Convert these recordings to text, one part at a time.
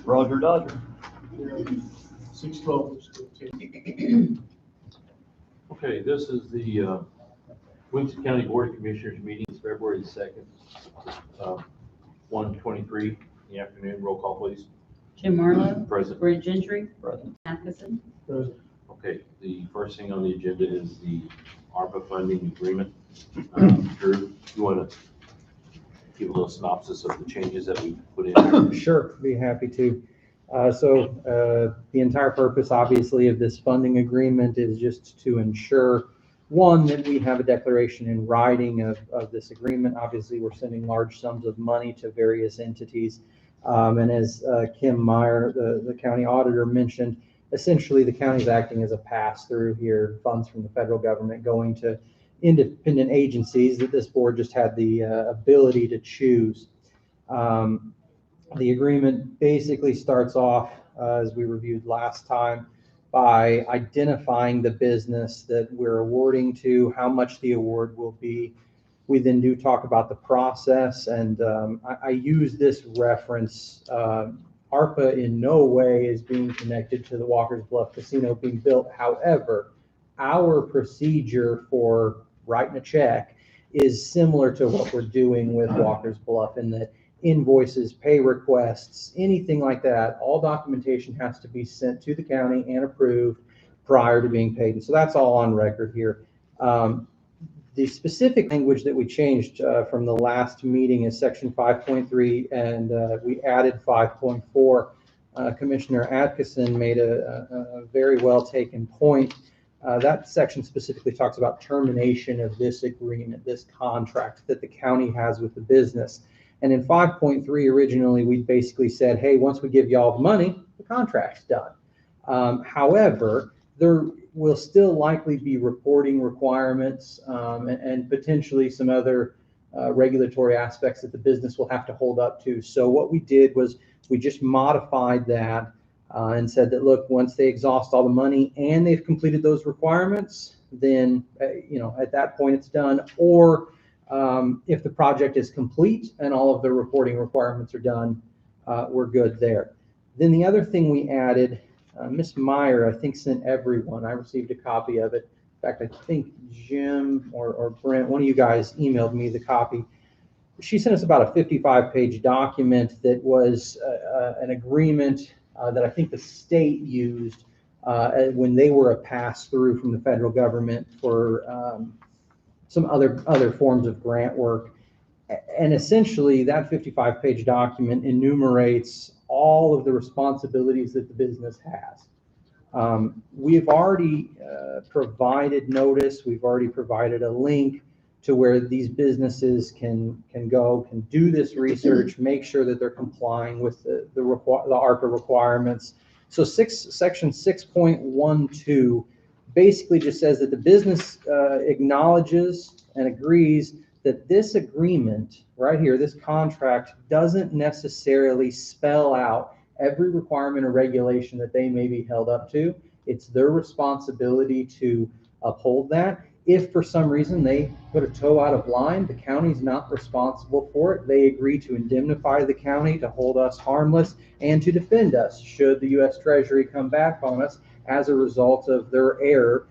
Roger Dodger. 612 is good. Okay, this is the Winston County Board of Commissioners meetings, February 2nd, 1:23 in the afternoon. Roll call, please. Jim Marlowe. Present. Brent Gentry. Present. Atkinson. President. Okay, the first thing on the agenda is the ARPA funding agreement. Drew, you want to give a little synopsis of the changes that we put in? Sure, be happy to. The entire purpose, obviously, of this funding agreement is just to ensure, one, that we have a declaration in writing of this agreement. Obviously, we're sending large sums of money to various entities. And as Kim Meyer, the county auditor, mentioned, essentially the county is acting as a pass-through here, funds from the federal government going to independent agencies that this board just had the ability to choose. The agreement basically starts off, as we reviewed last time, by identifying the business that we're awarding to, how much the award will be. We then do talk about the process, and I use this reference. ARPA in no way is being connected to the Walker's Bluff Casino being built. However, our procedure for writing a check is similar to what we're doing with Walker's Bluff, in that invoices, pay requests, anything like that, all documentation has to be sent to the county and approved prior to being paid. And so that's all on record here. The specific language that we changed from the last meeting is section 5.3, and we added 5.4. Commissioner Atkinson made a very well taken point. That section specifically talks about termination of this agreement, this contract that the county has with the business. And in 5.3 originally, we basically said, hey, once we give y'all the money, the contract's done. However, there will still likely be reporting requirements and potentially some other regulatory aspects that the business will have to hold up to. So what we did was we just modified that and said that, look, once they exhaust all the money and they've completed those requirements, then, at that point it's done. Or if the project is complete and all of the reporting requirements are done, we're good there. Then the other thing we added, Ms. Meyer, I think, sent everyone. I received a copy of it. In fact, I think Jim or Brent, one of you guys emailed me the copy. She sent us about a 55-page document that was an agreement that I think the state used when they were a pass-through from the federal government for some other forms of grant work. And essentially that 55-page document enumerates all of the responsibilities that the business has. We've already provided notice. We've already provided a link to where these businesses can do this research, make sure that they're complying with the ARPA requirements. So section 6.12 basically just says that the business acknowledges and agrees that this agreement right here, this contract, doesn't necessarily spell out every requirement or regulation that they may be held up to. It's their responsibility to uphold that. If for some reason they put a toe out of line, the county's not responsible for it. They agree to indemnify the county, to hold us harmless, and to defend us should the U.S. Treasury come back on us as a result of their error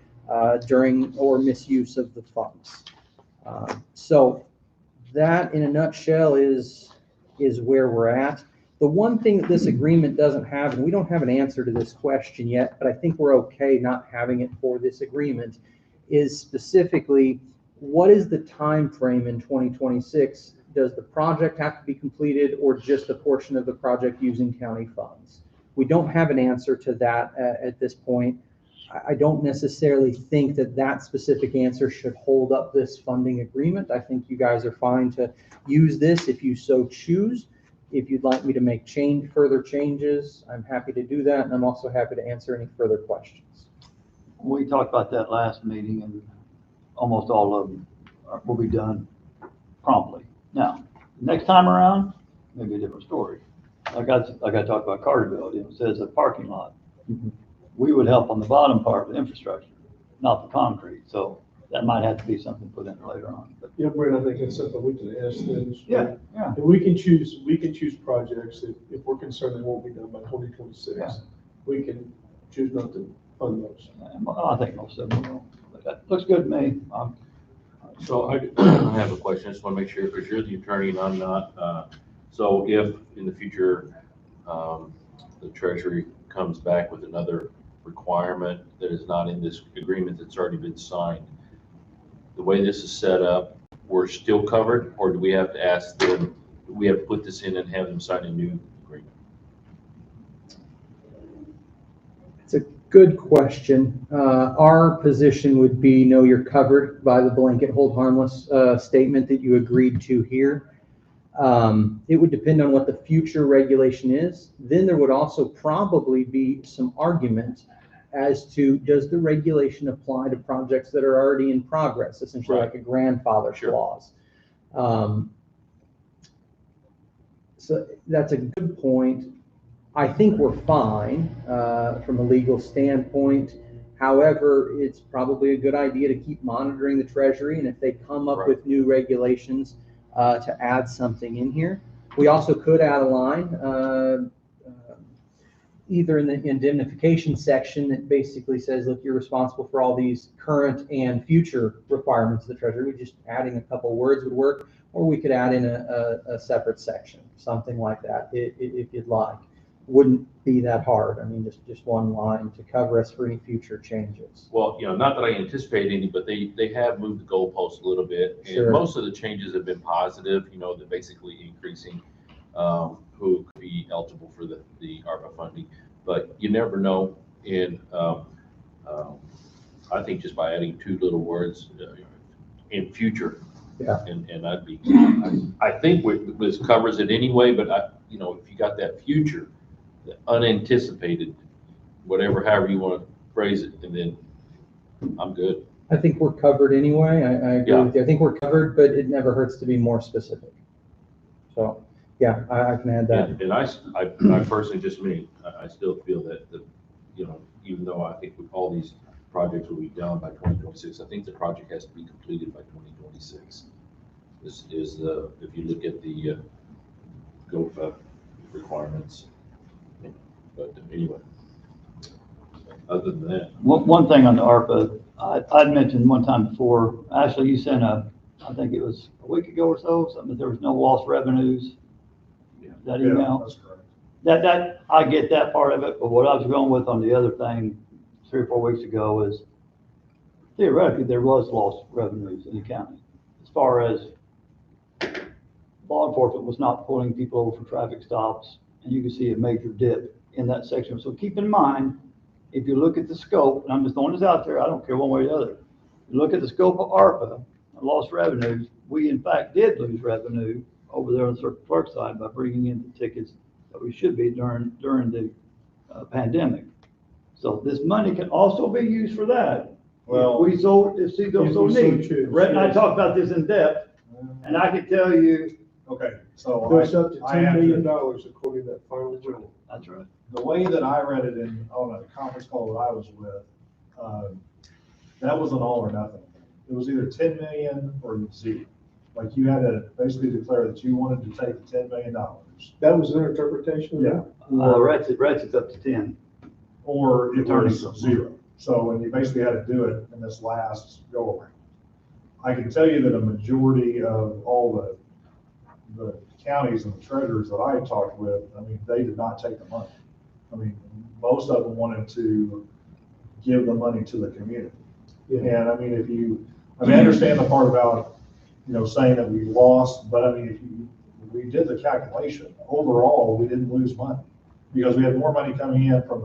during or misuse of the funds. So that, in a nutshell, is where we're at. The one thing that this agreement doesn't have, and we don't have an answer to this question yet, but I think we're okay not having it for this agreement, is specifically, what is the time frame in 2026? Does the project have to be completed, or just a portion of the project using county funds? We don't have an answer to that at this point. I don't necessarily think that specific answer should hold up this funding agreement. I think you guys are fine to use this if you so choose. If you'd like me to make further changes, I'm happy to do that, and I'm also happy to answer any further questions. We talked about that last meeting, and almost all of them will be done promptly. Now, next time around, maybe a different story. Like I talked about Carterville, it says a parking lot. Mm-hmm. We would help on the bottom part of the infrastructure, not the concrete. So that might have to be something put in later on, but Yeah, Brent, I think it's something we can ask them. yeah. And we can choose projects if we're concerned they won't be done by 2026. Yeah. We can choose not to fund those. I think most of them will, but that looks good to me. So I have a question, I just want to make sure, because you're the attorney and I'm not. So if in the future, the Treasury comes back with another requirement that is not in this agreement that's already been signed, the way this is set up, we're still covered, or do we have to ask them, do we have to put this in and have them sign a new agreement? It's a good question. Our position would be, no, you're covered by the blanket hold harmless statement that you agreed to here. It would depend on what the future regulation is. Then there would also probably be some argument as to, does the regulation apply to projects that are already in progress, essentially Right. like a grandfather Sure. clause. So that's a good point. I think we're fine from a legal standpoint. However, it's probably a good idea to keep monitoring the Treasury, and if they come up Right. with new regulations, to add something in here. We also could add a line, either in the indemnification section that basically says, look, you're responsible for all these current and future requirements of the Treasury. Just adding a couple words would work, or we could add in a separate section, something like that, if you'd like. Wouldn't be that hard. I mean, just one line to cover us for any future changes. Well, not that I anticipate any, but they have moved the goalpost a little bit. And Sure. most of the changes have been positive, they're basically increasing who could be eligible for the ARPA funding. But you never know. And I think just by adding two little words in future. Yeah. And I'd be, I think this covers it anyway, but if you got that future, the unanticipated, however you want to phrase it, and then I'm good. I think we're covered anyway. I agree with you. I think we're covered, but it never hurts to be more specific. So, yeah, I can add that. And I personally, just me, I still feel that, even though I think all these projects will be done by 2026, I think the project has to be completed by 2026. This is if you look at the GOFA requirements. But anyway, other than that. One thing on the ARPA, I'd mentioned one time before, actually you sent I think it was a week ago or so, something that there was no lost revenues. That email? That's correct. That, I get that part of it, but what I was going with on the other thing 3 or 4 weeks ago is theoretically there was lost revenues in the county. As far as law enforcement was not pulling people over for traffic stops, and you can see a major dip in that section. So keep in mind, if you look at the scope, and I'm just throwing this out there, I don't care one way or the other. You look at the scope of ARPA, lost revenues, we in fact did lose revenue over there on the circuit clerk side by bringing in the tickets that we should be during the pandemic. So this money can also be used for that. Well, If those if so we so need. choose, Rhett and I yes. talked about this in depth, and I can tell you, okay, so There's up to I $10 have million to, according to that final rule. that's right. the way that I read it on a conference call that I was with, that was an all or nothing. It was either 10 million or zero. Like you had to basically declare that you wanted to take the $10 million. That was their interpretation of that? Rhett's is up to 10. Or it Attorneys. was zero. So, and you basically had to do it in this last go around. I can tell you that a majority of all the counties and the treasurers that I talked with, I mean, they did not take the money. I mean, most of them wanted to give the money to the community. Yeah. And I mean, I understand the part about, saying that we lost, but I mean, if we did the calculation, overall, we didn't lose money. Because we had more money coming in from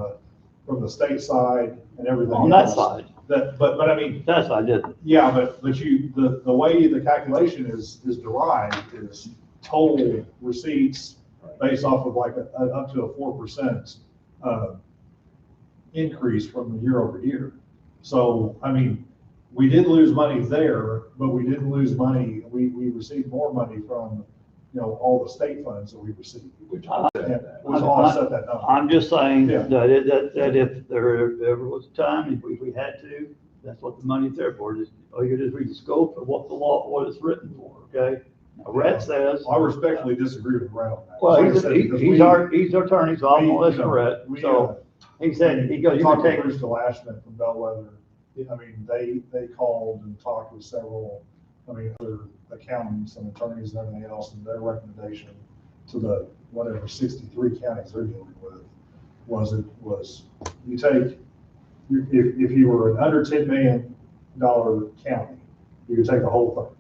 the state side and everything On that else. side, But I mean, that side didn't. yeah, but the way the calculation is derived is total receipts based off of like up to a 4% increase from the year over year. So, I mean, we did lose money there, but we didn't lose money. We received more money from, all the state funds that we received. Which And which offset that number. I'm just saying Yeah. that if there ever was a time, if we had to, that's what the money's there for, just All you just read the scope of what the law, what it's written for, okay? Now, Rhett says. I respectfully disagree with Brett on that. Well, Like I said, because he's our attorney, so I'm gonna listen to Rhett, we, so, he said, he goes, you talked can to take. Bruce Lashman from Bellwether. I mean, they called and talked with several, other accountants and attorneys and everything else, and their recommendation to the, whatever, 63 counties they're dealing with was you take, if you were an under $10 million county, you could take the whole thing.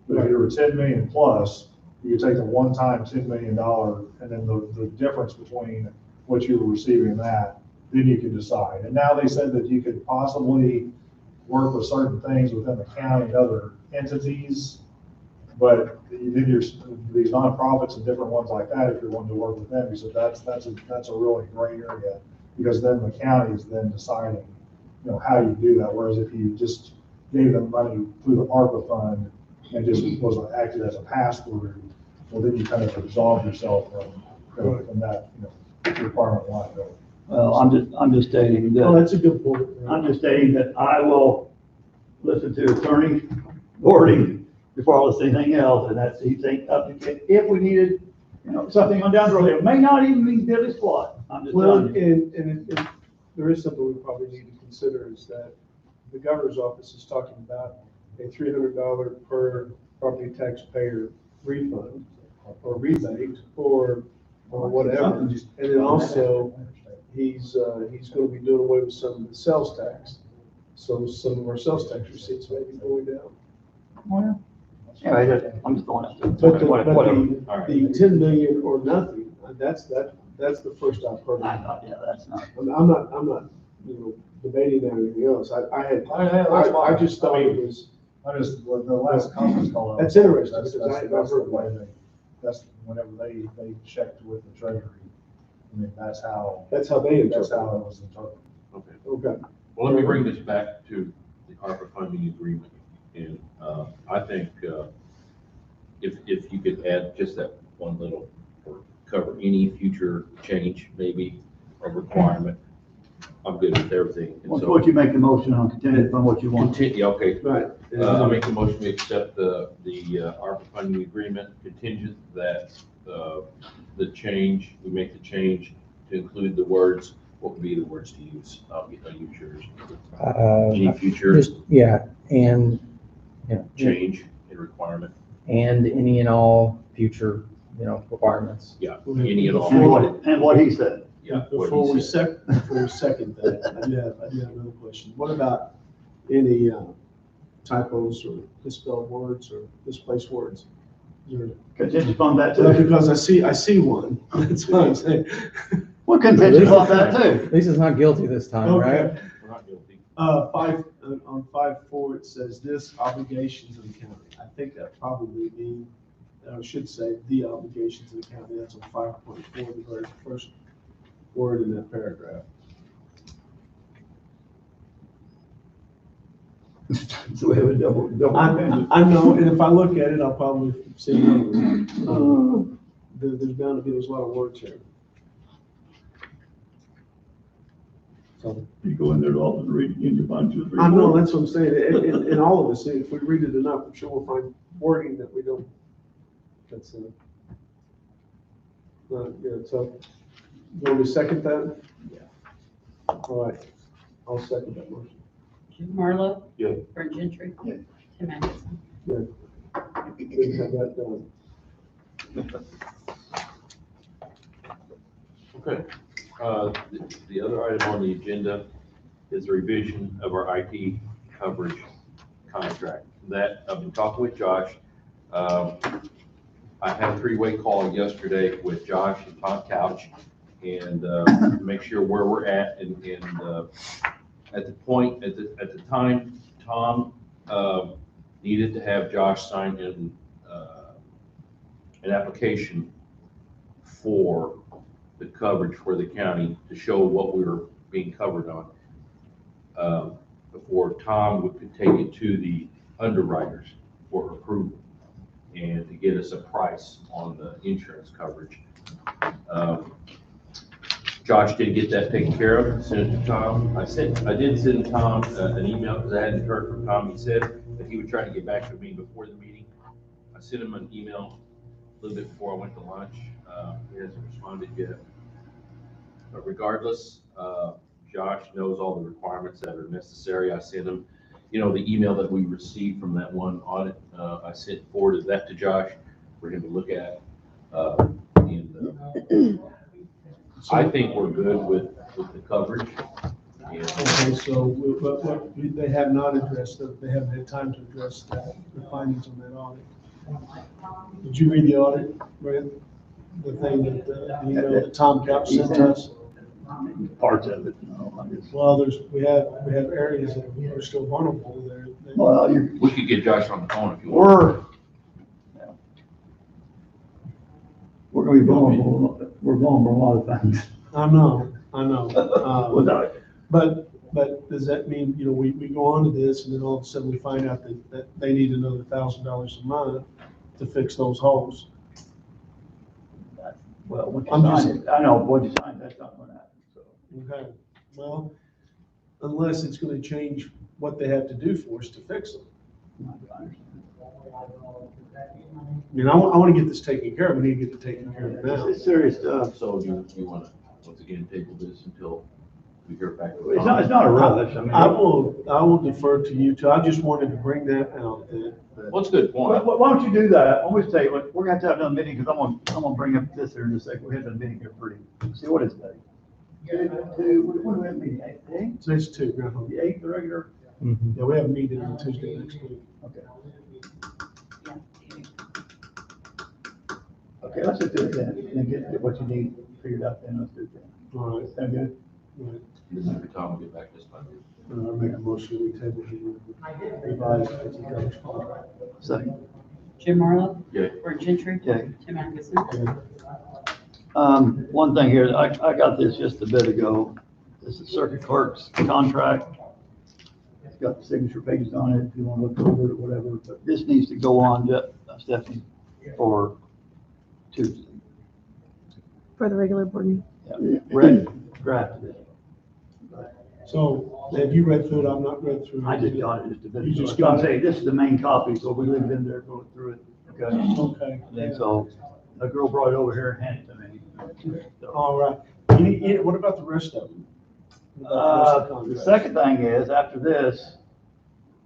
But if you were 10 million plus, you could take the one-time $10 million, and then the difference between what you were receiving and that, then you could decide. And now they said that you could possibly work with certain things within the county and other entities, but then these nonprofits and different ones like that, if you're wanting to work with them, he said that's a really gray area, because then the county is then deciding, how you do that. Whereas if you just gave them money through the ARPA fund and just was acted as a pass-through, well, then you kind of absolve yourself from that, requirement of liability. Well, I'm just stating Oh, that, that's a good point. I'm just stating that I will listen to Attorney Gordon before I listen to anything else, and that's, he's saying, if we needed, something on down the road, it may not even be Billy Squad, I'm just Well, telling you. and there is something we probably need to consider, is that the governor's office is talking about a $300 per property taxpayer refund or rebate or whatever. And then also, he's going to be doing away with some of the sales tax. So some of our sales tax receipts may be going down. Well, anyway, I'm just going out there. But Whatever. All right. the 10 million or nothing, that's the first I've heard. I thought, yeah, that's not. I'm not, debating that or anything else. I just thought it was, The last conference call. That's interesting, That's because I've the heard way that's whenever they checked with the treasury. That's how they it interpret was interpreted. Okay. it. Okay. Well, let me bring this back to the ARPA funding agreement. And I think if you could add just that one little, or cover any future change, maybe a requirement, I'm good with everything. And so- What you make the motion on, contingent on what you want. Continue, okay. Right. I make the motion to accept the ARPA funding agreement contingent that we make the change to include the words, what would be the words to use? I'll use yours. Any future Just, yeah, and, change in requirement, and any and all future, requirements. yeah, any and all. And what he said. Yeah, what Before he we said. second that, I do have another question. What about any typos or misspelled words or misplaced words? Is there- Contingent on that Well, too. because I see one, that's what I'm saying. Well, contingent on that too. Lisa's not guilty this time, right? Okay. We're not guilty. On 5.4, it says this obligation to the county. I think that probably mean, I should say the obligation to the county. That's on 5.4, the very first word in that paragraph. So we have a double. I know, and if I look at it, I'll probably see there's bound to be, there's a lot of words here. So, You go in there often and read again, you find 2 or 3. I know, that's what I'm saying, and all of us, if we read it enough, I'm sure we'll find wording that we don't, that's, yeah, so, you want me to second that? Yeah. All right, I'll second that motion. Jim Marlowe. Yeah. Brent Gentry. Yeah. Tim Anderson. Didn't have that done. Okay. The other item on the agenda is a revision of our IT coverage contract. That, I've been talking with Josh. I had a 3-way call yesterday with Josh and Tom Couch, and make sure where we're at, and at the point, at the time, Tom needed to have Josh sign in an application for the coverage for the county to show what we were being covered on, before Tom could take it to the underwriters for approval and to get us a price on the insurance coverage. Josh did get that taken care of, sent it to Tom. I did send Tom an email because I hadn't heard from Tom. He said that he would try to get back to me before the meeting. I sent him an email a little bit before I went to lunch. He hasn't responded yet. But regardless, Josh knows all the requirements that are necessary. I sent him, the email that we received from that one audit. I forwarded that to Josh for him to look at. I think we're good with the coverage. And Okay, so, but they have not addressed, they haven't had time to address the findings on that audit. Did you read the audit, Brent? The thing that, that Tom Couch sent us? Parts of it, no, I just, Well, we have areas that are still vulnerable there. well, we could get Josh on the phone if you want. we're gonna be vulnerable, we're vulnerable a lot of things. I know. Without, But does that mean, we go on to this and then all of a sudden we find out that they need another $1,000 a month to fix those holes? well, once I'm you just- sign it, I know, once you sign, that's not gonna happen, so. Okay, well, unless it's gonna change what they have to do for us to fix them. I understand. I wanna get this taken care of, we need to get it taken care of now. It's serious stuff. So do you want to, once again, table this until we hear back? from It's Tom? not a rush, I mean. I will defer to you too, I just wanted to bring that out there. Well, it's a good point. Why don't you do that? I'm gonna tell you, we're gonna have to have another meeting, because I'm gonna bring up this here in a second. We had a meeting here see what is it? When do we have a meeting? Eight? So it's two, right? The eighth, the regular? Yeah, we have a meeting on Tuesday next week. Okay. Okay, let's just do it then, and then get what you need figured out then, let's do it then. All right. Sound good? All right. Maybe Tom will get back this time. I'll make a motion, we table the revised coverage contract. Second. Jim Marlowe. Yeah. Board Gentry. Okay. Tim Anderson. One thing here, I got this just a bit ago. This is circuit clerk's contract. It's got the signature pages on it, if you want to look over it or whatever, but this needs to go on, Stephanie, for Tuesday. For the regular board meeting. Yeah, Red drafted it. So, have you read through it? I'm not read through it. I just got it just a bit You ago. just So I'm got it. saying, this is the main copy, so we leave it in there, go through it, okay? Okay. And so, a girl brought it over here and handed it to me. So, All right. What about the rest of them? What about the rest of the contract? second thing is, after this,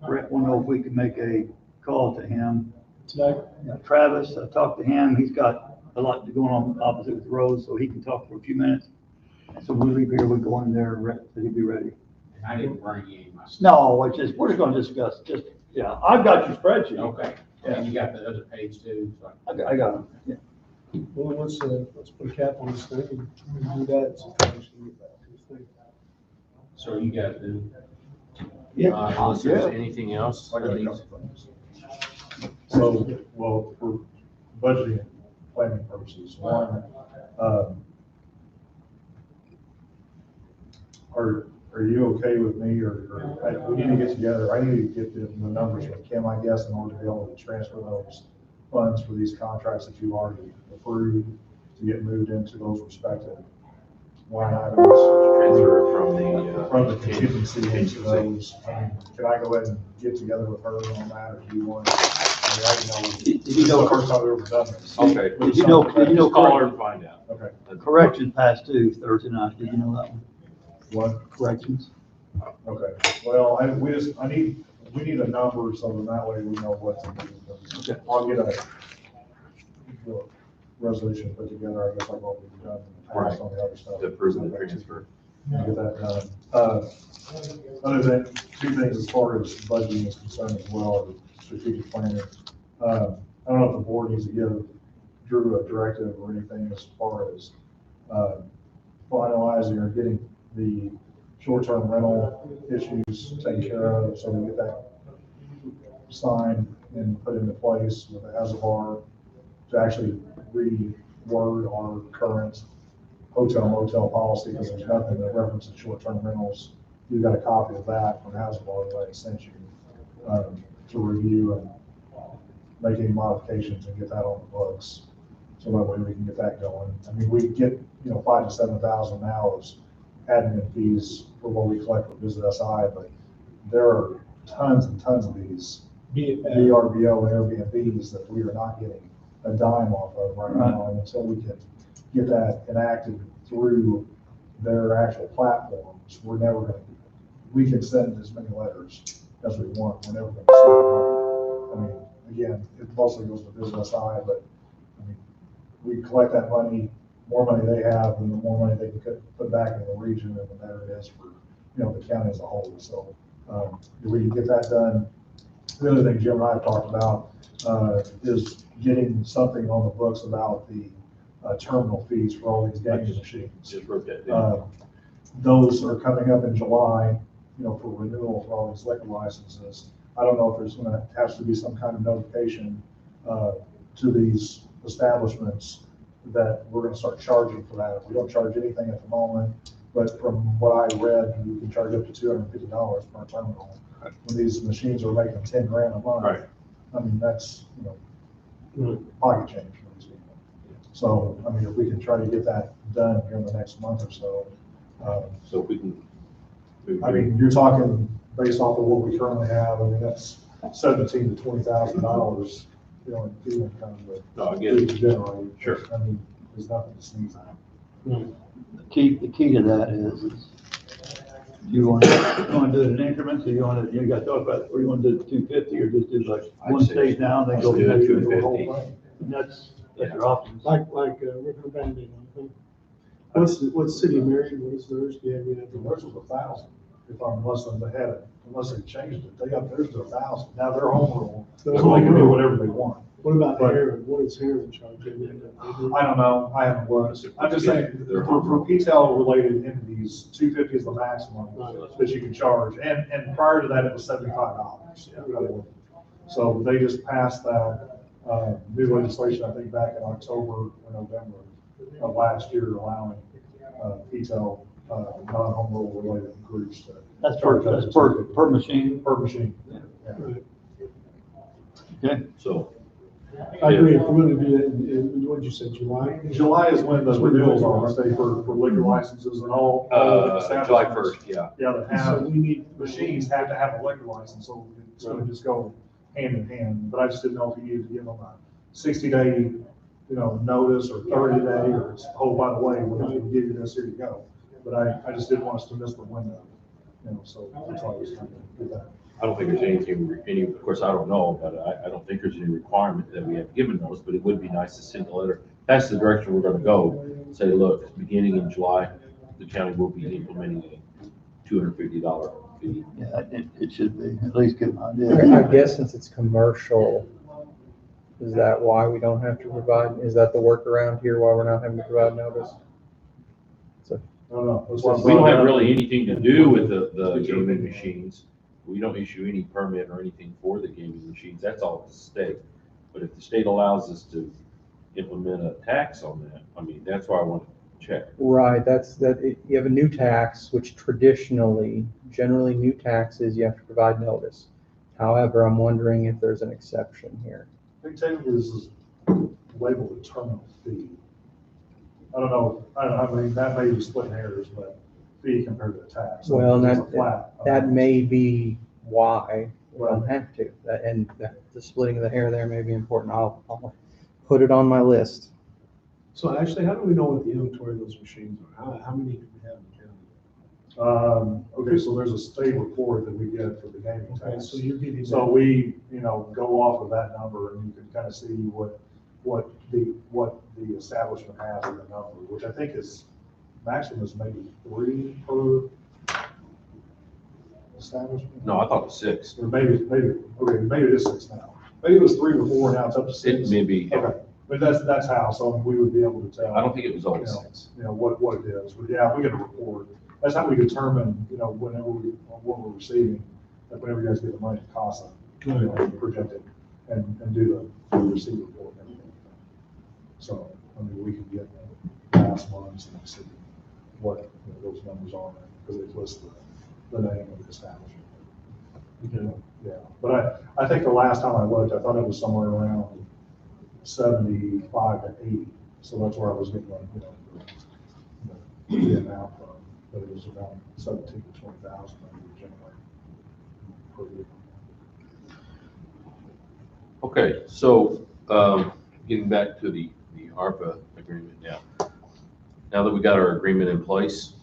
Brett will know if we can make a call to him. Today? Travis, I talked to him, he's got a lot going on opposite with the road, so he can talk for a few minutes. So when we leave here, we go in there, so he'll be ready. I didn't bring you my. No, we're just gonna discuss, yeah, I've got your spreadsheet. Okay, and you got the other page too, so. I got it, yeah. Well, let's put a cap on this thing and do that. So Travis can get back to his thing. So you guys do. Unless there's anything else? I got a that couple things. So, well, for budgeting and planning purposes, one, are you okay with me, we need to get together, I need to get the numbers from Kim, I guess, in order to be able to transfer those funds for these contracts that you already approved to get moved into those respective line items. Transfer From the contingency into those. Can I go ahead and get together with her on that, or do you want? Did you know- First time we've ever done this. Okay. Did you know Call her and find out. Okay. corrections passed due Thursday night, did you know that one? What? Corrections? Okay, well, we need a number, so that way we know what to do. Okay. I'll get a resolution put together, I guess, like what we've done in the past on the other stuff. To approve the transfer. Get that done. Other than, two things as far as budgeting is concerned as well, or strategic planning. I don't know if the board needs to give Drew a directive or anything as far as finalizing or getting the short-term rental issues taken care of, so we get that signed and put into place with the Azavar to actually reword our current hotel motel policy, because there's nothing that references short-term rentals. You got a copy of that from Azavar that I sent you to review and make any modifications and get that on the books. So that way we can get that going. I mean, we get, $5,000 to $7,000 now as admin fees for what we collect with Visit SI, but there are tons and tons of these VRBO and Airbnbs that we are not getting a dime off of right now. And until we can get that enacted through their actual platforms, we're never gonna, we can send as many letters as we want, we're never gonna see the money. I mean, again, it mostly goes to business side, but I mean, we collect that money, more money they have, and the more money they can put back in the region, and the better it is for, you know, the county as a whole. So, if we can get that done. The other thing Jim and I have talked about, is getting something on the books about the, terminal fees for all these gaming machines. Just wrote that down. Those are coming up in July, you know, for renewal for all these liquor licenses. I don't know if there's gonna have to be some kind of notification, to these establishments that we're gonna start charging for that. We don't charge anything at the moment, but from what I read, you can charge up to $250 per terminal. When these machines are making 10 grand a month. Right. I mean, that's, you know, pocket change for these people. So, I mean, if we can try to get that done here in the next month or so. So if we can. I mean, you're talking based off of what we currently have, I mean, that's $17,000 to $20,000, you know, in fee income that No, I get we it. can generate. Sure. I mean, there's nothing to sneeze at. The key to that is you want to do it in increments, or you got to talk about, or you want to do 250, or just do like I'd one say stage down, then go let's do it to the 250. whole thing. And that's your options. Like, ripping a Band-Aid on it. What's City of Marion, what is theirs? Do you have any The idea? theirs was 1,000, unless they changed it, they got theirs to 1,000. Now they're home rule, so they can do whatever they want. What about But- Heron? What is Heron charging? I don't know, I haven't looked. I'm just saying, for PTEL related entities, 250 is the maximum that you can charge, and prior to that, it was $75. So they just passed that, new legislation, I think back in October or November of last year, allowing, PTEL, non-home rule related groups to. That's per machine. Per machine. Okay. So. I agree, if we're gonna do that what did you say, July? July is when the renewals are, aren't they, for liquor licenses and all July establishments? 1st, yeah. Yeah, that So have, we need. machines have to have a liquor license, so it's gonna just go hand in hand. But I just didn't know if you needed to give them a 60-day, you know, notice, or 30-day, or it's, oh, by the way, we're gonna give you this, here you go. But I just didn't want us to miss the window, you know, so that's why I was trying to do that. I don't think there's anything, of course, I don't know, but I don't think there's any requirement that we have given those, but it would be nice to send a letter. That's the direction we're gonna go. Say, look, beginning in July, the county will be implementing a $250 fee. Yeah, it should be, at least get an I idea. guess since it's commercial, is that why we don't have to provide, is that the workaround here, why we're not having to provide notice? I don't know. That's why I We don't brought it have up. really anything to do with the gaming machines. We don't issue any permit or anything for the gaming machines. That's all the state. But if the state allows us to implement a tax on that, I mean, that's why I want to check. Right, you have a new tax, which generally new taxes, you have to provide notice. However, I'm wondering if there's an exception here. I think technically this is labeled a terminal fee. I don't know, I mean, that may be splitting hairs, but fee compared to the tax. Well, It's a flat. that may be why we don't have to. And the splitting of the hair there may be important. I'll put it on my list. So actually, how do we know what the inventory of those machines are? How many do we have in the county? Okay, so there's a state report that we get for the gaming Okay, tax. so you're getting. So we, you know, go off of that number, and you can kind of see what the establishment has in the number, which I think is maximum is maybe 3 per establishment. No, I thought it was 6. Or maybe it is 6 now. Maybe it was 3 before, now it's up to 6. It may be, Okay, but that's how, so we would be able to tell. I don't think it was You always know, 6. you know, what it is, but yeah, if we get a report, that's how we determine, you know, what we're receiving, like whenever you guys get the money to CASA, you know, project it and do the receipt report and everything. So, I mean, we can get last month's and see what, you know, those numbers are, because they list the name of the establishment. Yeah, but I think the last time I looked, I thought it was somewhere around 75 to 80, so that's where I was getting, you know, the amount from, but it was around 17 to 20,000 that we were generating per year. Okay, so, getting back to the ARPA agreement now. Now that we got our agreement in place,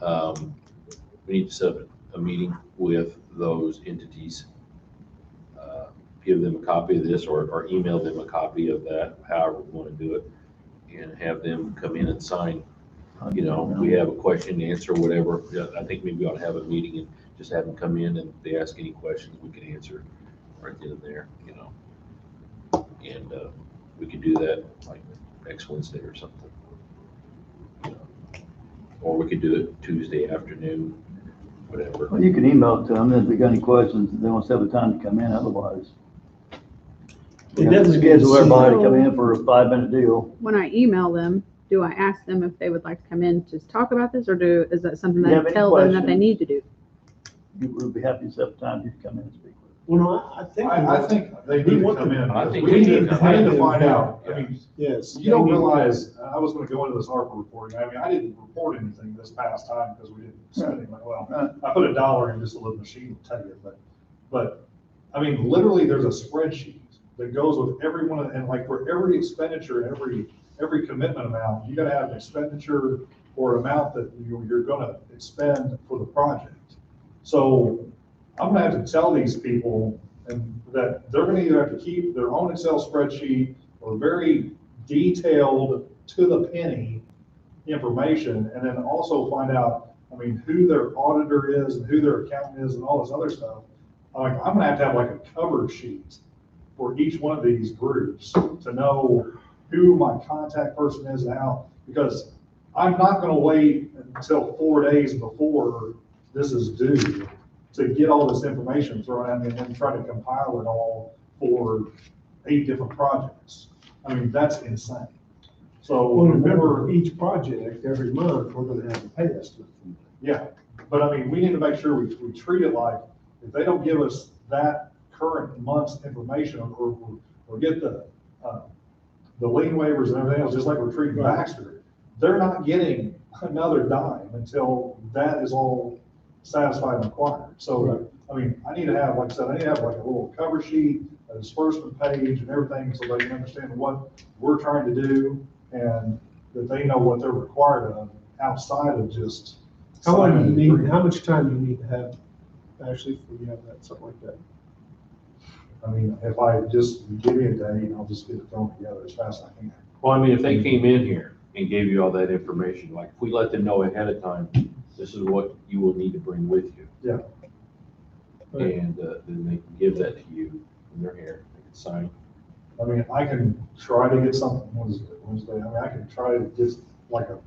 we need to set up a meeting with those entities. Give them a copy of this or email them a copy of that, however we want to do it, and have them come in and sign. You know, we have a question, answer, whatever. Yeah, I think maybe we ought to have a meeting and just have them come in, and if they ask any questions, we can answer right then and there, you know. And we could do that like next Wednesday or something. You know. Or we could do it Tuesday afternoon, whatever. Well, you can email it to them, if they got any questions, they want to have the time to come in, otherwise. It We have to definitely schedule needs to see everybody to that. come in for a 5-minute deal. When I email them, do I ask them if they would like to come in to talk about this, or is that something Do you that have I any tell them that they questions? need to do? You would be happy to set up time for you to come in and speak with. Well, no, I think. I think they We need to want come them- in. I think We they need need to, to I need come to in. find out. I mean, Yes. you don't they need to- realize, I was gonna go into this ARPA reporting. I mean, I didn't report anything this past time because we didn't spend any money. Well, I put $1 in just a little machine to tell you, but, I mean, literally, there's a spreadsheet that goes with every one of, and like for every expenditure, every commitment amount, you gotta have an expenditure or amount that you're gonna expend for the project. So I'm gonna have to tell these people and that they're gonna either have to keep their own Excel spreadsheet or very detailed to the penny information, and then also find out, I mean, who their auditor is and who their accountant is and all this other stuff. Like, I'm gonna have like a cover sheet for each one of these groups to know who my contact person is and how, because I'm not gonna wait until 4 days before this is due to get all this information thrown at me and then try to compile it all for 8 different projects. I mean, that's insane. So Well, remember, each project, every month, we're gonna have a pay estimate. yeah, but I mean, we need to make sure we treat it like, if they don't give us that current month's information or get the lien waivers and everything else, just like we're treating Baxter, they're not getting another dime until that is all satisfied and required. So, I mean, I need to have, like I said, I need to have like a little cover sheet, a disbursement page and everything so they can understand what we're trying to do and that they know what they're required of outside of just. How long do signing you an need, agreement. how much time do you need to have, Ashley, before you have that, something like that? I mean, if I just give me a date, I'll just get it thrown together as fast as I can. Well, I mean, if they came in here and gave you all that information, like if we let them know ahead of time, this is what you will need to bring with you. Yeah. Right. And then they can give that to you when they're here, they can sign. I mean, I can try to get something Wednesday. I mean, I can try to get like a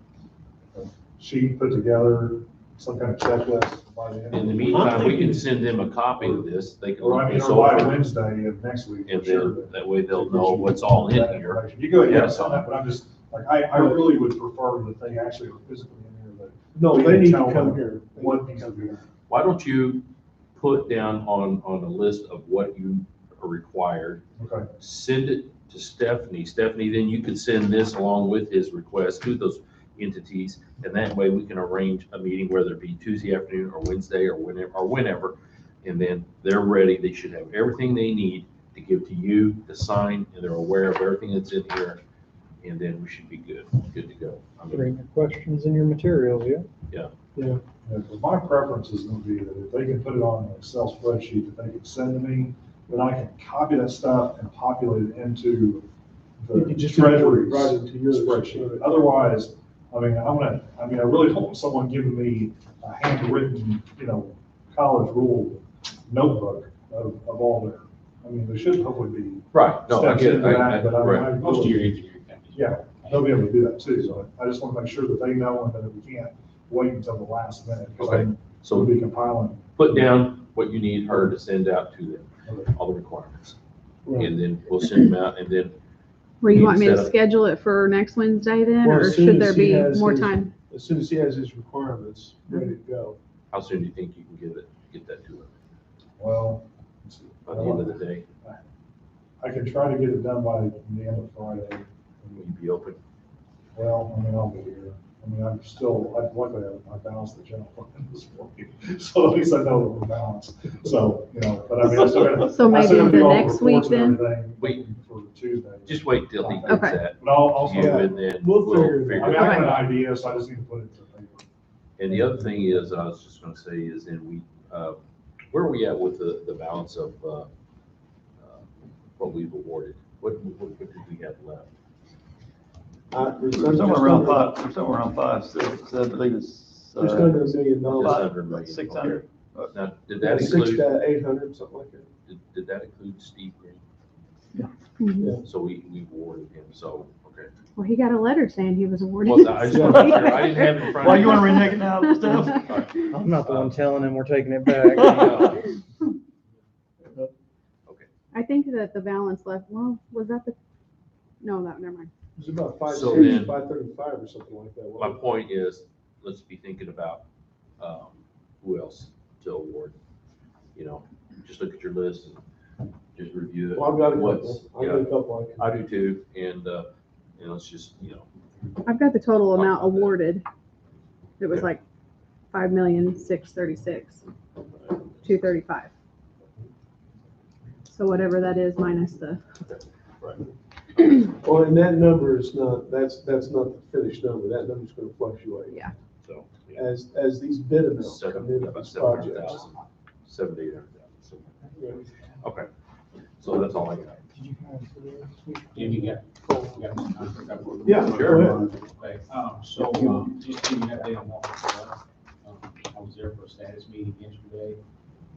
sheet put together, some kind of checklist by the end. In the of meantime, we can send them a copy of this, they can Or I look mean, this or by over, Wednesday of next week. and for sure, then that way they'll know what's all in that here. information. You go ahead, Yeah. yes, on that, but I'm just, like, I really would prefer that they actually are physically in here, No, We they can need tell to come them here. but what needs to be done. Why don't you put down on a list of what you are required, Okay, send it to Stephanie. Stephanie, then you can send this along with his request to those entities, and that way we can arrange a meeting, whether it be Tuesday afternoon or Wednesday or whenever, and then they're ready. They should have everything they need to give to you to sign, and they're aware of everything that's in here, and then we should be good to go. I mean, Bring your questions and your materials, yeah? yeah, 'cause my preference is gonna be that if they can put it on an Excel spreadsheet that they can send to me, then I can copy that stuff and populate it into You the can just treasury's write it to yours. spreadsheet. Otherwise, I mean, I really don't want someone giving me a handwritten, college rule notebook of all their, I mean, there should hopefully be. Right, no, I steps get it. into that, but Right. I Most of your engineering companies. Yeah, they'll be able to do that too, so I just want to make sure that they know and that we can't wait until the last minute. Because Okay. we'll So be compiling. put down what you need her to send out to them, Okay. all the requirements. Right. And then we'll send them out, and then, Where you You want me to set up- schedule it for next Wednesday then, Well, or as soon should as there he be has more his- time? As soon as he has his requirements ready to go. how soon do you think you can get that to her? Well, let's see. By the end of the day, I can try to get it done by the end of Friday. will you be open? Well, I mean, I'll be here. I mean, luckily I balanced the general fund this morning, so at least I know that we're balanced. So, but I mean, I still gotta. So I still maybe gotta the do all next week reports and then? everything Wait. For Tuesday. Just wait till he gets Okay. that But I'll to you, and then We'll we'll figure it figure I mean, it I out. got an idea, so I just need to put it to paper. And the other thing is, I was just gonna say is then where are we at with the balance of, what we've awarded? What did we have left? We're somewhere around five, six, I believe it's. Just under $1 million. Just under a million. 600. Now, did that 6 include, to 800, something like that. did that include Steve Green? Mhm. So we awarded him, so, okay. Well, he got a letter saying he was awarded. Well, I just want to make sure, I didn't have it in front of me. Well, you want to renege it now, Steph? All right. I'm not the one telling him we're taking it back. Okay. I think that the balance left, well, was that no, never mind. It was about So 560, then- 535 or something like that. My point is, let's be thinking about, who else to award. Just look at your list and just review it. Well, I've got a What's- couple. I've got a couple. I do too, and let's just, I've got the total amount awarded. It was like 5,636,235. So whatever that is minus the, Well, and that number is not, that's not the finished number. That number's gonna fluctuate. yeah. so. As these bid amounts come in About these projects. 700,000, 700,000, 800,000. Yeah. Okay, so that's all I got. Jim, you got some contract work? Yeah, go ahead. Okay, just to give you an update on what was left. I was there for a status meeting yesterday,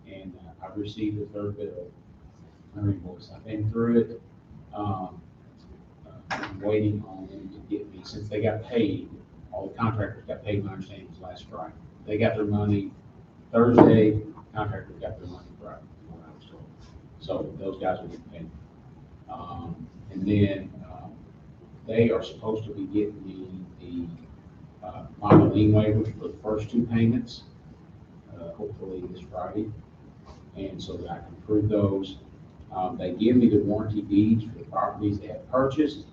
and I received the third bill, my invoice. I've been through it. I'm waiting on them to get me, since they got paid, all the contractors got paid, my understanding was last Friday. They got their money Thursday, contractors got their money Friday, is what I was told. So those guys will get paid. And then, they are supposed to be getting me the final lien waiver for the first two payments, hopefully this Friday. And so that I can approve those. They give me the warranty deeds for the properties they have purchased,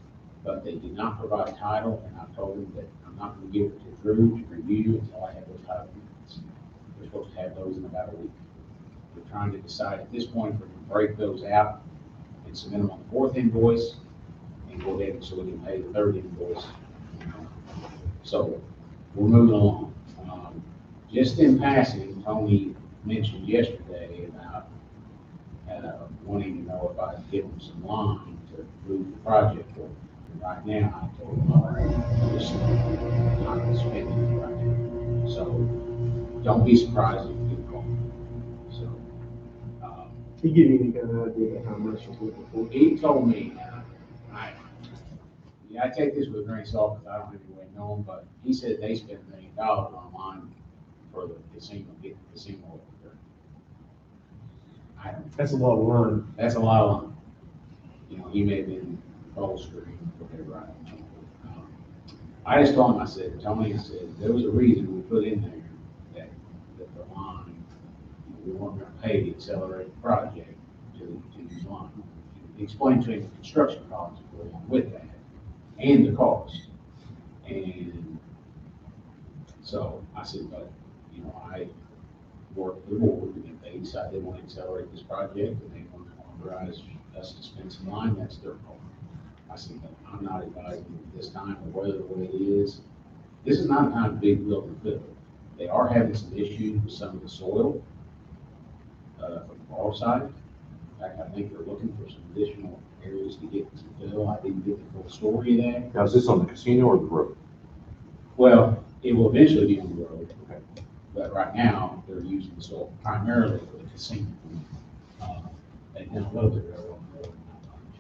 but they did not provide title, and I told them that I'm not going to give it to Drew to review until I have those title deeds. We're supposed to have those in about a week. We're trying to decide at this point if we're going to break those out and submit them on the fourth invoice and go ahead so we can pay the third invoice. So we're moving along. Just in passing, Tony mentioned yesterday about wanting to know if I'd give him some line to move the project forward. And right now, I told him, all right, I'm just not going to spend it right now. So don't be surprised if you call me. So, He give you any kind of idea of how much you're looking for? he told me, I take this with a grain of salt because I don't really know him, but he said they spent $1 million online for the casino, get the casino over there. I don't, That's a lot of line. that's a lot of line. He may have been bolstering, whatever, I don't know. I just told him, I said, Tony, I said, there was a reason we put in there that the line, we weren't gonna pay to accelerate the project to use line. Explain to him the construction costs that go along with that and the cost. And so I said, but, I work with the board, and if they decide they want to accelerate this project and they want to authorize us to spend some line, that's their call. I said, but I'm not advising at this time of whether the way it is. This is not a time of big build and fill. They are having some issues with some of the soil from the ball side. In fact, I think they're looking for some additional areas to get some fill. I didn't get the full story of that. Now, is this on the casino or the road? Well, it will eventually be on the road. Okay. But right now, they're using the soil primarily for the casino. They did a little bit of on the road, not much.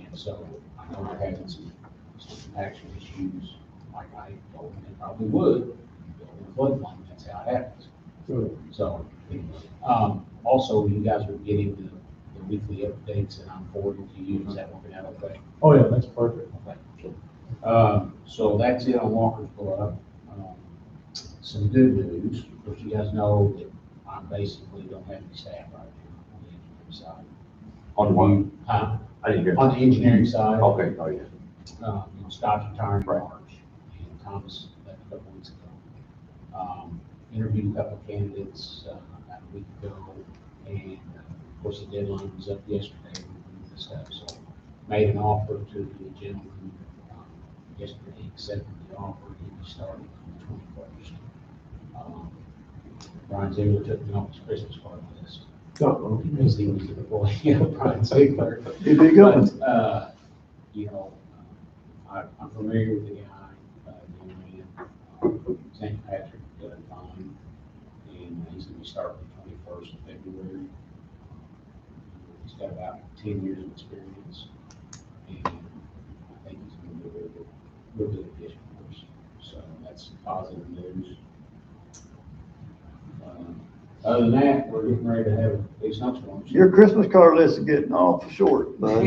And so I know they're having some action issues, like I told them they probably would, building a floodplain, that's how it happens. So, also, you guys are getting the weekly updates that I'm forwarding to you, is that working out okay? Oh, yeah, that's perfect. Okay. So that's it on Walker's Bluff. Some good news, of course, you guys know that I basically don't have any staff right now on the engineering side. On what? Huh? I didn't hear. On the engineering side. Okay, oh, yeah. Scott's retiring in March, and Thomas left couple weeks ago. Interviewed a couple of candidates, about a week ago, and of course, the deadline was up yesterday and stuff, so made an offer to the gentleman, yesterday, he accepted the offer, and he started on the 21st. Brian Ziegler took me off his Christmas card list, because he was the employee of Brian Ziegler. Here we go. But, you know, I'm familiar with the guy, young man, St. Patrick, fine, and he's gonna be starting the 21st of February. He's got about 10 years of experience, and I think he's gonna be a real good addition for us. So that's positive news. Other than that, we're getting ready to have a big snowstorm. Your Christmas card list is getting awful short, bud.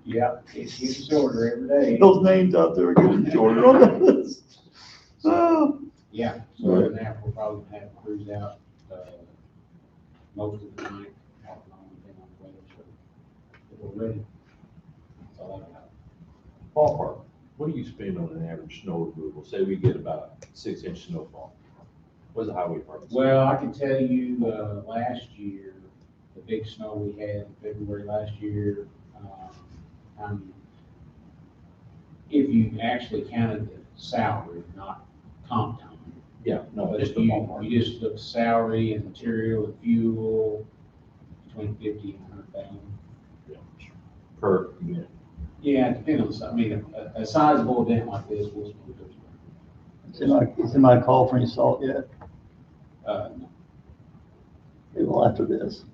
Yeah, it's getting shorter every day. Those names out there are getting shorter on the list. Oh. Yeah, so other than that, we'll probably have crews out, most of the night, off and on, depending on the weather, so if we're ready. That's all I got. Ballpark, what do you spend on an average snow removal? Say we get about a 6-inch snowfall. What's the highway department? Well, I can tell you, last year, the big snow we had in February last year, if you actually counted the salary, not comp time. Yeah, no, But just if the you, ballpark. you just look salary and material and fuel, between 50 and 100,000. Yeah, per unit. Yeah, it depends on the size. I mean, a sizable event like this will spend those. Somebody call for any salt yet? No. Well, after this.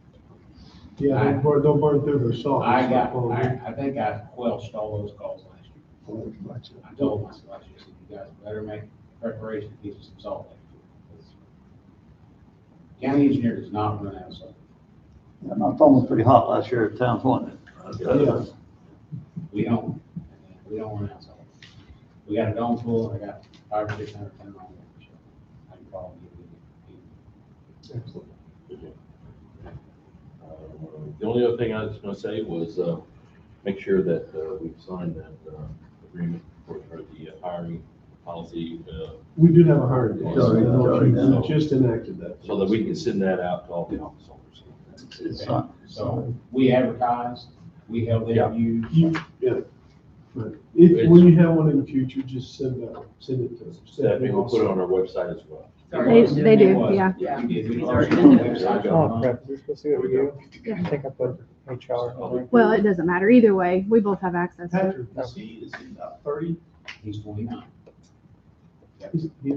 Yeah, don't burn through their salt. I think I quelched all those calls last year. I told myself last year, I said, you guys better make preparation to get you some salt next year. County engineer does not run out of salt. Yeah, my phone was pretty hot last year at Towns, wasn't it? Yeah. We don't run out of salt. We got a dome full, and I got 500 or 600 ton on there, so I can call and get it. Excellent. The only other thing I was gonna say was, make sure that, we've signed that, agreement for the hiring policy, We do have a hiring policy. Sorry. We just enacted that. so that we can send that out to all the office holders. It's fine. So we advertised, we held interviews. Yeah. Right. When you have one in the future, just send it to us. Stephanie will put it on our website as well. They do, yeah. Yeah, we did. We It's did. already in there. Website. Oh, crap, is this supposed to go to you? Yeah. I think I put HR on there. Well, it doesn't matter. Either way, we both have access to it. Patrick, is he about 30? He's 29. He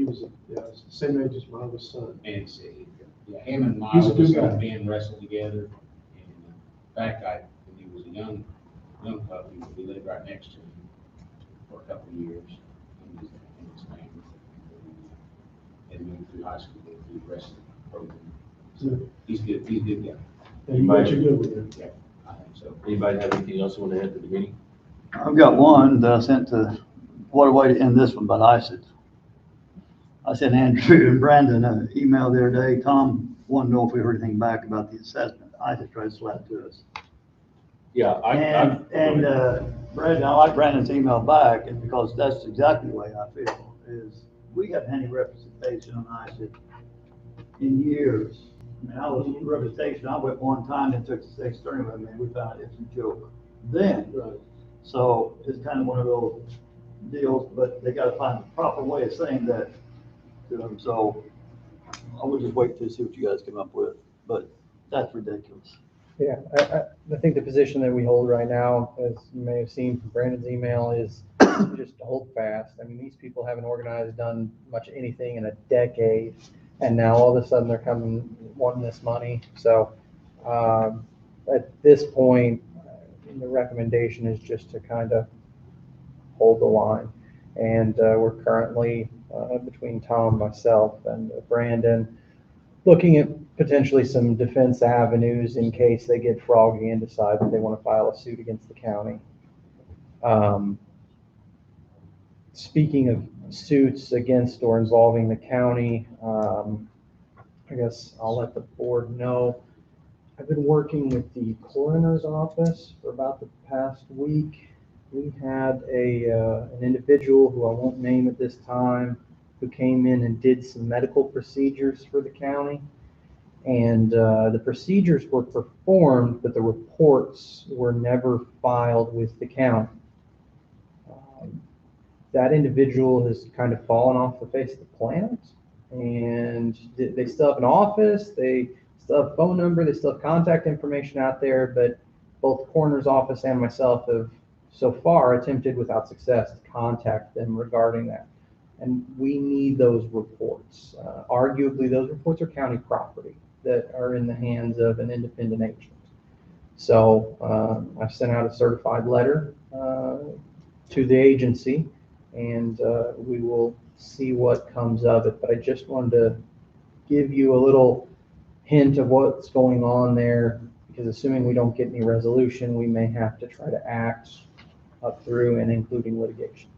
was, yeah, same age as my other son. And see, yeah, him and my He's a oldest good guy. son Ben wrestled together. And in fact, when he was a young puppy, we lived right next to him for a couple of years. And his family. And moved through high school, through the rest of the program. So he's good, he's a good guy. And you got your good one there. I think so. Anybody have anything else you want to add to the meeting? I've got one that I sent to, what a way to end this one, but I sent Andrew and Brandon an email the other day. Tom wanted to know if we heard anything back about the assessment. ISID tried to slap to us. Yeah, Brandon, I like Brandon's email back, and because that's exactly the way I feel, is we haven't had any representation on ISID in years. I mean, I was in representation, I went one time and took the state attorney with me, and we found it was a joke then. So it's kind of one of those deals, but they gotta find the proper way of saying that to them, so I would just wait to see what you guys come up with, but that's ridiculous. Yeah, I think the position that we hold right now, as you may have seen from Brandon's email, is just to hold fast. I mean, these people haven't organized, done much anything in a decade, and now all of a sudden they're coming wanting this money. So at this point, the recommendation is just to kind of hold the line. And we're currently, between Tom, myself, and Brandon, looking at potentially some defense avenues in case they get froggy and decide that they want to file a suit against the county. Speaking of suits against or involving the county, I guess I'll let the board know. I've been working with the coroner's office for about the past week. we had an individual who I won't name at this time, who came in and did some medical procedures for the county. And the procedures were performed, but the reports were never filed with the county. That individual has kind of fallen off the face of the planet, and they still have an office, they still have a phone number, they still have contact information out there, but both the coroner's office and myself have so far attempted without success to contact them regarding that. And we need those reports. Arguably, those reports are county property that are in the hands of an independent agent. So I've sent out a certified letter to the agency, and we will see what comes of it. But I just wanted to give you a little hint of what's going on there, because assuming we don't get any resolution, we may have to try to act up through and including litigation.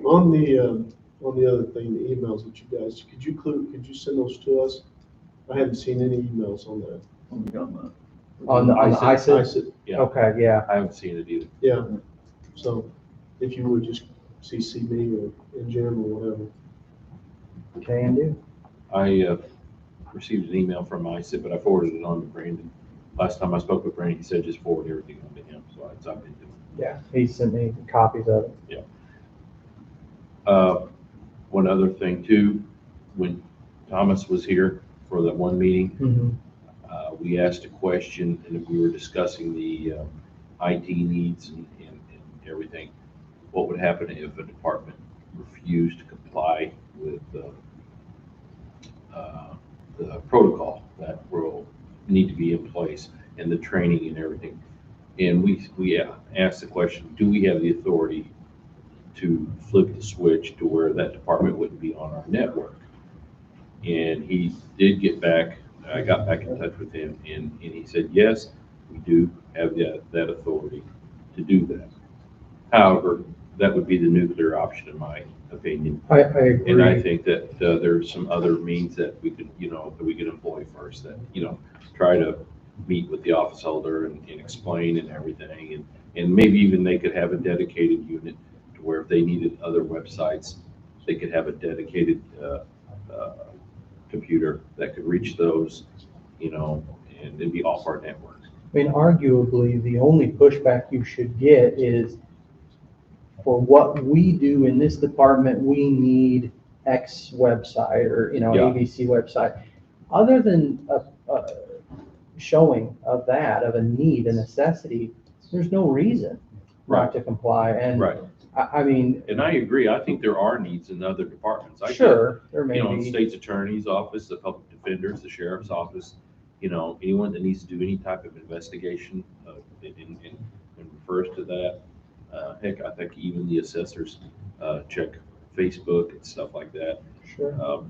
On the other thing, the emails that you guys, could you send those to us? I haven't seen any emails on that. On the ISID? ISID, Yeah, Okay, yeah. I haven't seen it either. yeah. So if you would just CC me or in Jim or whatever. Can do. I received an email from ISIP, but I forwarded it on to Brandon. Last time I spoke with Brandon, he said just forward everything on to him, so that's what I've been doing. Yeah, he sent me copies of it. One other thing too, when Thomas was here for that one meeting, we asked a question and we were discussing the IT needs and everything. What would happen if a department refused to comply with the protocol that will need to be in place and the training and everything? And we asked the question, do we have the authority to flip the switch to where that department wouldn't be on our network? And he did get back, I got back in touch with him, and he said, yes, we do have that authority to do that. However, that would be the nuclear option in my opinion. I agree. And I think that there's some other means that we could, that we could employ first, that, try to meet with the office holder and explain and everything. And maybe even they could have a dedicated unit to where if they needed other websites, they could have a dedicated computer that could reach those, and it'd be off our network. I mean, arguably, the only pushback you should get is, for what we do in this department, we need X website or, ABC website. Other than a showing of that, of a need, a necessity, there's no reason not to comply. And Right. I mean. And I agree. I think there are needs in other departments. Sure, there may in be. state's attorney's office, the public defenders, the sheriff's office, anyone that needs to do any type of investigation and refers to that. Heck, I think even the assessors check Facebook and stuff like that. Sure.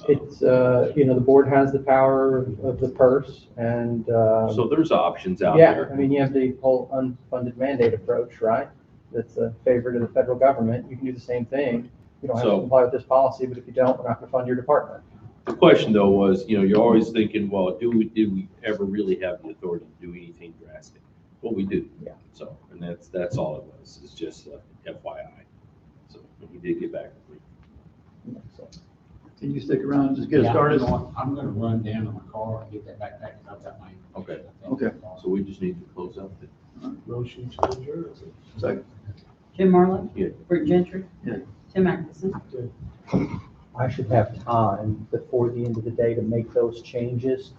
It's, the board has the power of the purse, and. So there's options out Yeah, there. I mean, you have the whole unfunded mandate approach, right? That's a favor to the federal government. You can do the same thing. You don't have to comply with this policy, but if you don't, we're not going to fund your department. The question though was, you're always thinking, well, did we ever really have the authority to do anything drastic? Well, we do. Yeah. So, and that's all it was. It's just FYI. So he did get back with me. So, Can you stick around and just get Yeah, started? I'm gonna run down to my car and get that backpack, and I've got my. Okay. Okay. So we just need to close out the. Motion to adjourn. Second. Jim Marlowe? Yeah. Bert Gentry? Yeah. Tim Atkinson? I should have time before the end of the day to make those changes.